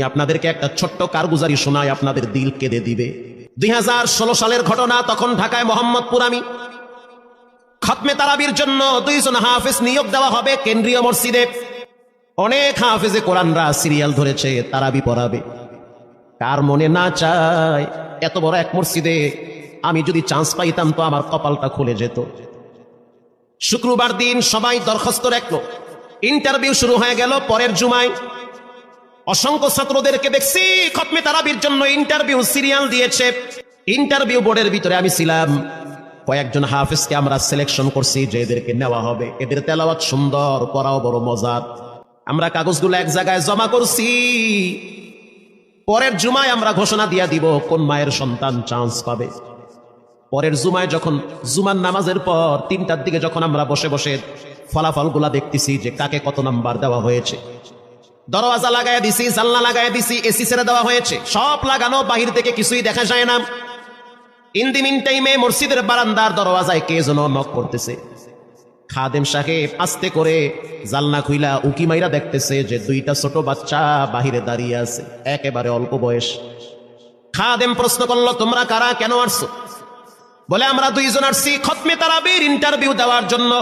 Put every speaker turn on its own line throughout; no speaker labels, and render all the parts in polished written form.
আপনাদেরকে একটা ছোট্ট কারগুজারি শোনায়, আপনাদের দিল কেঁদে দিবে। 2016 সালের ঘটনা। তখন ঢাকায় মোহাম্মদপুর আমি খতমে তারাবির জন্য 2 জন হাফেজ নিয়োগ দেওয়া হবে কেন্দ্রীয় মসজিদে। অনেক হাফেজে কোরআনরা সিরিয়াল ধরেছে তারাবি পড়াবে। কার মনে না চায় এত বড় এক মসজিদে আমি যদি চান্স পাইতাম তো আমার কপালটা খুলে যেত। শুক্রবার দিন সবাই দরখাস্ত রাখলো, ইন্টারভিউ শুরু হয়ে গেল। পরের জুমায় অসংখ্য ছাত্রদেরকে দেখছি খতমে তারাবির জন্য ইন্টারভিউ সিরিয়াল দিয়েছে। ইন্টারভিউ বোর্ডের ভিতরে আমি ছিলাম। কয়েকজন হাফেজকে আমরা সিলেকশন করছি যে এদেরকে নেওয়া হবে। এদের তেলাওয়াত সুন্দর, পড়াও বড় মজার। আমরা কাগজগুলো এক জায়গায় জমা করছি। পরের জুমায় আমরা ঘোষণা দিয়ে দিব কোন মায়ের সন্তান চান্স পাবে। পরের জুমায় যখন জুমার নামাজের পর 3টার দিকে যখন আমরা বসে বসে ফলাফলগুলা দেখতেছি যে কাকে কত নাম্বার দেওয়া হয়েছে, দরওয়াজা লাগায় দিছি, জানলা লাগায় দিছি, এসি ছেড়ে দেওয়া হয়েছে, সব লাগানো, বাহির থেকে কিছুই দেখা যায় না। ইন দি মিন টাইমে মসজিদের বারান্দার দরওয়াজায় কে যেন নক করতেছে। খাদেম সাহেব আস্তে করে জানলা খুইলা উকি মাইরা দেখতেছে যে 2টা ছোট বাচ্চা বাহিরে দাঁড়িয়ে আছে, একেবারে অল্প বয়স। খাদেম প্রশ্ন করলো, তোমরা কারা, কেন আসছো? বলে, আমরা 2 জন আসছি খতমে তারাবির ইন্টারভিউ দেওয়ার জন্য।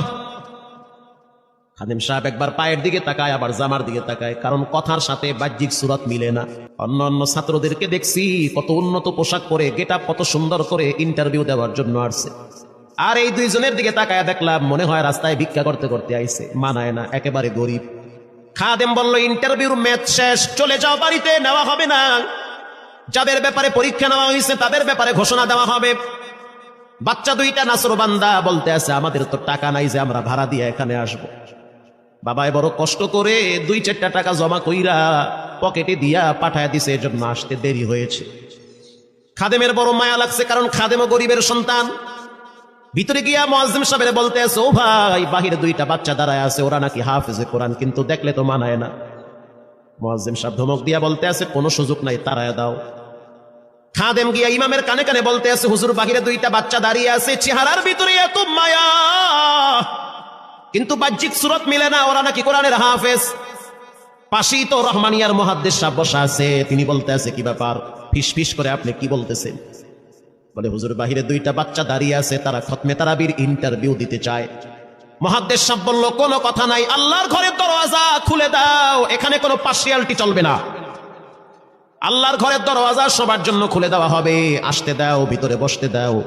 খাদেম সাহেব একবার পায়ের দিকে তাকায়, আবার জামার দিকে তাকায়, কারণ কথার সাথে বাহ্যিক সুরত মিলে না। অন্য অন্য ছাত্রদেরকে দেখছি কত উন্নত পোশাক পরে, গেটআপ কত সুন্দর করে ইন্টারভিউ দেওয়ার জন্য আসছে। আর এই 2 জনের দিকে তাকায় দেখলাম মনে হয় রাস্তায় ভিক্ষা করতে করতে আইছে, মানায় না, একেবারে গরিব। খাদেম বলল, ইন্টারভিউর ম্যাচ শেষ, চলে যাও বাড়িতে, নেওয়া হবে না। যাদের ব্যাপারে পরীক্ষা নেওয়া হয়েছে তাদের ব্যাপারে ঘোষণা দেওয়া হবে। বাচ্চা 2টা নাসরবান্দা বলতে আছে, আমাদের তো টাকা নাই যে আমরা ভাড়া দিয়ে এখানে আসবো। বাবাই বড় কষ্ট করে 2-4টা টাকা জমা কইরা পকেটে দিয়া পাঠায় দিছে, এজন্য আসতে দেরি হয়েছে। খাদেমের বড় মায়া লাগছে, কারণ খাদেমও গরিবের সন্তান। ভিতরে গিয়া মুয়াজ্জিম সাহেবের বলতে আছে, ও ভাই, বাহিরে 2টা বাচ্চা দাঁড়ায় আছে, ওরা নাকি হাফেজে কোরআন, কিন্তু দেখলে তো মানায় না। মুয়াজ্জিম সাহেব ধমক দিয়া বলতে আছে, কোনো সুযোগ নাই, তাড়ায় দাও। খাদেম গিয়া ইমামের কানে কানে বলতে আছে, হুজুর, বাহিরে 2টা বাচ্চা দাঁড়িয়ে আছে, চেহারার ভিতরে এত মায়া, কিন্তু বাহ্যিক সুরত মিলে না, ওরা নাকি কোরআনের হাফেজ। পাশেই তো রহমানিয়ার মুহাদ্দিস সাহেব বসা আছে, তিনি বলতে আছে, কি ব্যাপার, ফিস ফিস করে আপনি কি বলতেছেন? বলে, হুজুর, বাহিরে 2টা বাচ্চা দাঁড়িয়ে আছে, তারা খতমে তারাবির ইন্টারভিউ দিতে চায়। মুহাদ্দিস সাহেব বলল, কোনো কথা নাই, আল্লাহর ঘরের দরওয়াজা খুলে দাও, এখানে কোনো পার্সিয়ালিটি চলবে না। আল্লাহর ঘরের দরওয়াজা সবার জন্য খুলে দেওয়া হবে, আসতে দাও, ভিতরে বসতে দাও।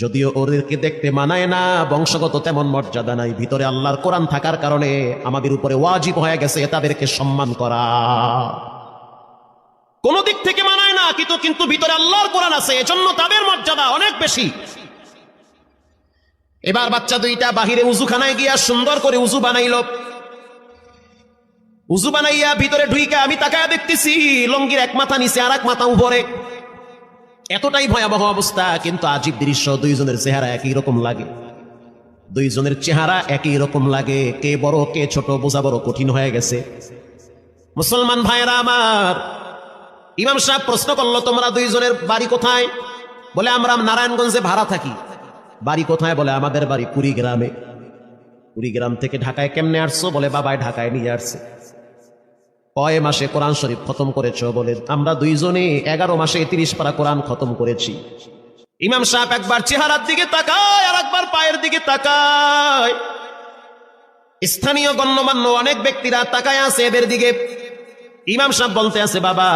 যদিও ওদেরকে দেখতে মানায় না, বংশগত তেমন মর্যাদা নাই, ভিতরে আল্লাহর কোরআন থাকার কারণে আমাদের উপরে ওয়াজিব হয়ে গেছে তাদেরকে সম্মান করা। কোন দিক থেকে মানায় না, কিন্তু ভিতরে আল্লাহর কোরআন আছে, এজন্য তাদের মর্যাদা অনেক বেশি। এবার বাচ্চা 2টা বাহিরে উজুখানায় গিয়া সুন্দর করে উজু বানাইল। উজু বানাইয়া ভিতরে ঢুইকা আমি তাকায় দেখতেছি লঙ্গির এক মাথা নিচে আর এক মাথা উপরে। এতটাই ভয়াবহ অবস্থা, কিন্তু আজীব দৃশ্য। 2 জনের চেহারা একই রকম লাগে, 2 জনের চেহারা একই রকম লাগে। কে বড় কে ছোট বোঝা বড় কঠিন হয়ে গেছে। মুসলমান ভাইরা আমার, ইমাম সাহেব প্রশ্ন করলো, তোমরা 2 জনের বাড়ি কোথায়? বলে, আমরা নারায়ণগঞ্জে ভাড়া থাকি। বাড়ি কোথায়? বলে, আমাদের বাড়ি কুড়িগ্রামে। কুড়িগ্রাম থেকে ঢাকায় কেমনে আসছো? বলে, বাবাই ঢাকায় নিয়ে আসছে। কয় মাসে কোরআন শরীফ খতম করেছো? বলে, আমরা 2 জনে 11 মাসে 30 পারা কোরআন খতম করেছি। ইমাম সাহেব একবার চেহারার দিকে তাকায় আর একবার পায়ের দিকে তাকায়। স্থানীয় গণ্যমান্য অনেক ব্যক্তিরা তাকায় আছে এদের দিকে। ইমাম সাহেব বলতে আছে, বাবা,